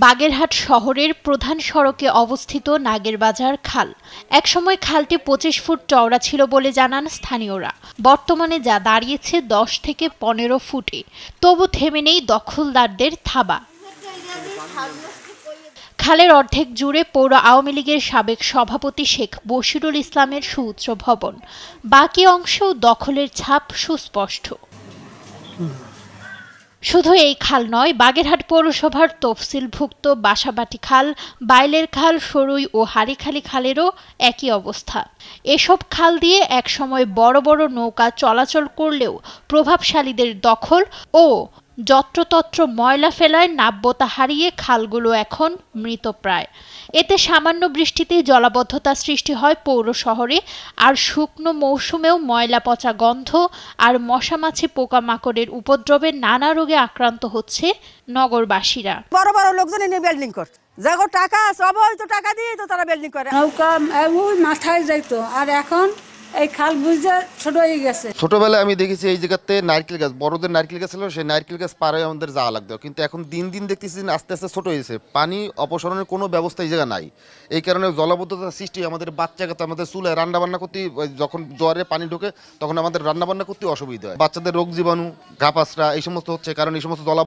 বাগেরহাট শহরের প্রধান সড়কে অবস্থিত নাগেরবাজার খাল। একসময় খালটি 25 ফুট চওড়া ছিল বলে জানান স্থানীয়রা। বর্তমানে যা দাঁড়িয়েছে 10 থেকে 15 ফুটে। তবু থেমে নেই দখলদারদের থাবা। খালের অর্ধেক জুড়ে পৌর আওয়ামী লীগের সাবেক সভাপতি শেখ বশিরুল ইসলামের সুউচ্চ ভবন। বাকি অংশেও দখলের ছাপ সুস্পষ্ট। শুধু এই খাল নয়, বাগেরহাট পৌরসভার তফসিলভুক্ত বাসাবাটি খাল, বাইলের খাল, সরুই ও হারিখালি খালেরও একই অবস্থা। এসব খাল দিয়ে একসময় বড় বড় নৌকা চলাচল করলেও প্রভাবশালীদের দখল ও যত্রতত্র ময়লা ফেলায় নাব্যতা হারিয়ে খালগুলো এখন মৃতপ্রায়। এতে সামান্য বৃষ্টিতেই জলাবদ্ধতা সৃষ্টি হয় পৌর শহরে, আর শুকনো মৌসুমেও ময়লা পচা গন্ধ আর মশামাছি পোকামাকড়ের উপদ্রবে নানা রোগে আক্রান্ত হচ্ছে নগরবাসীরা। বড় বড় লোকজন এনে বিল্ডিং করছে, যাগো টাকা সবাই তো টাকা দিয়ে তো তারা বিল্ডিং করে। নৌকা ওই মাথায় যাইতো, আর এখন এই খাল বুঝে ছোট হয়ে গেছে। ছোটবেলায় আমি দেখেছি এই জায়গাতে নারকেল গাছ, বড়দের নারকেল গাছ ছিল, সেই নারকেল গাছ পাড়ে আমাদের যাওয়া লাগতো, কিন্তু এখন দিন দিন দেখতেছি আস্তে আস্তে ছোট হয়েছে। পানি অপসারণের কোনো ব্যবস্থা এই জায়গা নাই। এই কারণে জলাবদ্ধতার সৃষ্টি, আমাদের বাচ্চাকে আমাদের চুলায় রান্নাবান্না করতে, যখন জ্বরে পানি ঢোকে তখন আমাদের রান্নাবান্না করতে অসুবিধা হয়। বাচ্চাদের রোগ জীবাণু, ঘা পাসরা এই সমস্ত হচ্ছে, কারণ এই সমস্ত